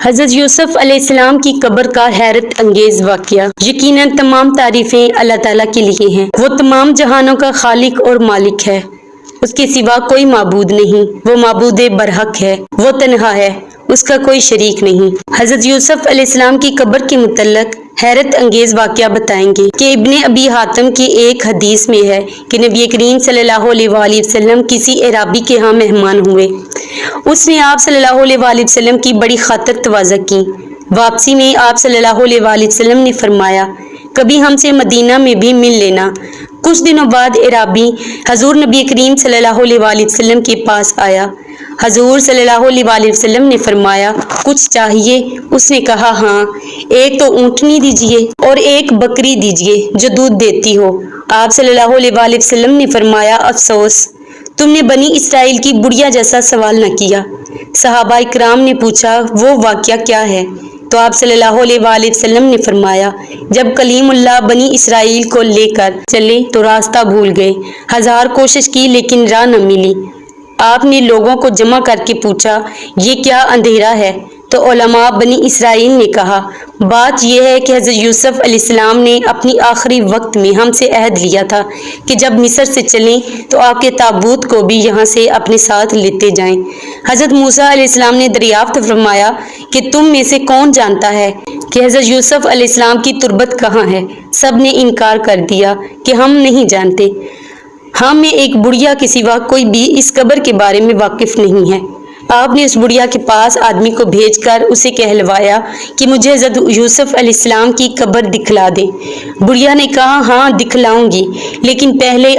حضرت یوسف علیہ السلام کی قبر کا حیرت انگیز واقعہ۔ یقیناً تمام تعریفیں اللہ تعالیٰ کے لیے ہیں۔ وہ تمام جہانوں کا خالق اور مالک ہے، اس کے سوا کوئی معبود نہیں۔ وہ معبود برحق ہے، وہ تنہا ہے، اس کا کوئی شریک نہیں۔ حضرت یوسف علیہ السلام کی قبر کے متعلق حیرت انگیز واقعہ بتائیں گے کہ ابن ابی حاتم کی ایک حدیث میں ہے کہ نبی کریم صلی اللہ علیہ وآلہ وسلم کسی اعرابی کے ہاں مہمان ہوئے۔ اس نے آپ صلی اللہ علیہ وآلہ وسلم کی بڑی خاطر تواضع کی۔ واپسی میں آپ صلی اللہ علیہ وآلہ وسلم نے فرمایا، کبھی ہم سے مدینہ میں بھی مل لینا۔ کچھ دنوں بعد اعرابی حضور نبی کریم صلی اللہ علیہ وآلہ وسلم کے پاس آیا۔ حضور صلی اللہ علیہ وآلہ وسلم نے فرمایا، کچھ چاہیے؟ اس نے کہا، ہاں، ایک تو اونٹنی دیجیے اور ایک بکری دیجیے جو دودھ دیتی ہو۔ آپ صلی اللہ علیہ وآلہ وسلم نے فرمایا، افسوس، تم نے بنی اسرائیل کی بڑھیا جیسا سوال نہ کیا۔ صحابہ اکرام نے پوچھا، وہ واقعہ کیا ہے؟ تو آپ صلی اللہ علیہ وآلہ وسلم نے فرمایا، جب کلیم اللہ بنی اسرائیل کو لے کر چلے تو راستہ بھول گئے، ہزار کوشش کی لیکن راہ نہ ملی۔ آپ نے لوگوں کو جمع کر کے پوچھا، یہ کیا اندھیرا ہے؟ تو علماء بنی اسرائیل نے کہا، بات یہ ہے کہ حضرت یوسف علیہ السلام نے اپنی آخری وقت میں ہم سے عہد لیا تھا کہ جب مصر سے چلیں تو آپ کے تابوت کو بھی یہاں سے اپنے ساتھ لیتے جائیں۔ حضرت موسیٰ علیہ السلام نے دریافت فرمایا کہ تم میں سے کون جانتا ہے کہ حضرت یوسف علیہ السلام کی تربت کہاں ہے؟ سب نے انکار کر دیا کہ ہم نہیں جانتے۔ ہم میں ایک بڑھیا کے سوا کوئی بھی اس قبر کے بارے میں واقف نہیں ہے۔ آپ نے اس بڑھیا کے پاس آدمی کو بھیج کر اسے کہلوایا کہ مجھے حضرت یوسف علیہ السلام کی قبر دکھلا دے۔ بڑھیا نے کہا، ہاں دکھلاؤں گی، لیکن پہلے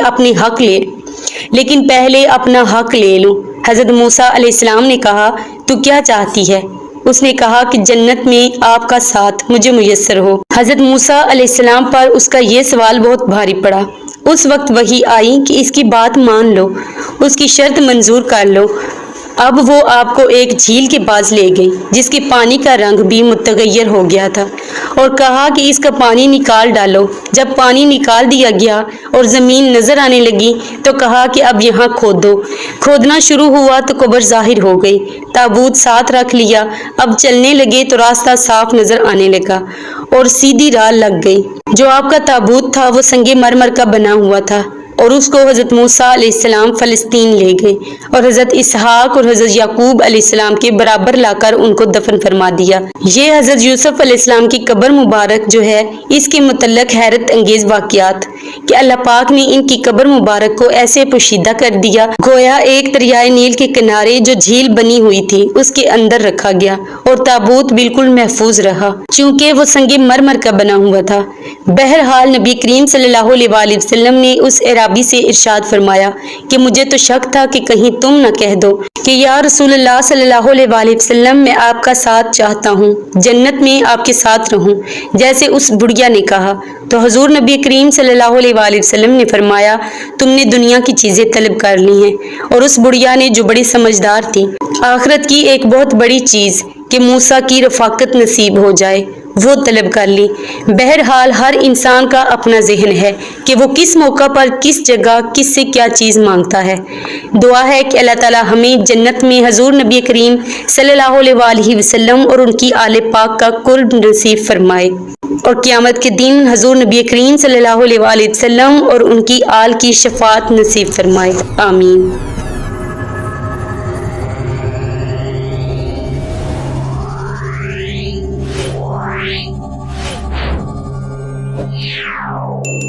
اپنا حق لے لوں۔ حضرت موسیٰ علیہ السلام نے کہا، تو کیا چاہتی ہے؟ اس نے کہا کہ جنت میں آپ کا ساتھ مجھے میسر ہو۔ حضرت موسیٰ علیہ السلام پر اس کا یہ سوال بہت بھاری پڑا۔ اس وقت وحی آئی کہ اس کی بات مان لو، اس کی شرط منظور کر لو۔ اب وہ آپ کو ایک جھیل کے پاس لے گئی جس کے پانی کا رنگ بھی متغیر ہو گیا تھا، اور کہا کہ اس کا پانی نکال ڈالو۔ جب پانی نکال دیا گیا اور زمین نظر آنے لگی تو کہا کہ اب یہاں کھودو۔ کھودنا شروع ہوا تو قبر ظاہر ہو گئی۔ تابوت ساتھ رکھ لیا۔ اب چلنے لگے تو راستہ صاف نظر آنے لگا اور سیدھی راہ لگ گئی۔ جو آپ کا تابوت تھا وہ سنگ مرمر کا بنا ہوا تھا، اور اس کو حضرت موسیٰ علیہ السلام فلسطین لے گئے اور حضرت اسحاق اور حضرت یعقوب علیہ السلام کے برابر لا کر ان کو دفن فرما دیا۔ یہ حضرت یوسف علیہ السلام کی قبر مبارک جو ہے، اس کے متعلق حیرت انگیز واقعات کہ اللہ پاک نے ان کی قبر مبارک کو ایسے پوشیدہ کر دیا گویا ایک دریائے نیل کے کنارے جو جھیل بنی ہوئی تھی اس کے اندر رکھا گیا، اور تابوت بالکل محفوظ رہا چونکہ وہ سنگ مرمر کا بنا ہوا تھا۔ بہرحال نبی کریم صلی اللہ علیہ وآلہ وسلم نے اس اعرابی سے ارشاد فرمایا کہ مجھے تو شک تھا کہ کہیں تم نہ کہہ دو کہ یا رسول اللہ صلی اللہ علیہ وآلہ وسلم، میں آپ کا ساتھ چاہتا ہوں، جنت میں آپ کے ساتھ رہوں، جیسے اس بڑھیا نے کہا۔ تو حضور نبی کریم صلی اللہ علیہ وآلہ وسلم نے فرمایا، تم نے دنیا کی چیزیں طلب کر لی ہیں، اور اس بڑھیا نے جو بڑی سمجھدار تھی، آخرت کی ایک بہت بڑی چیز کہ موسیٰ کی رفاقت نصیب ہو جائے وہ طلب کر لی۔ بہرحال ہر انسان کا اپنا ذہن ہے کہ وہ کس موقع پر کس جگہ کس سے کیا چیز مانگتا ہے۔ دعا ہے کہ اللہ تعالی ہمیں جنت میں حضور نبی کریم صلی اللہ علیہ وآلہ وسلم اور ان کی آل پاک کا قرب نصیب فرمائے، اور قیامت کے دن حضور نبی کریم صلی اللہ علیہ وآلہ وسلم اور ان کی آل کی شفاعت نصیب فرمائے، آمین۔ Yeah.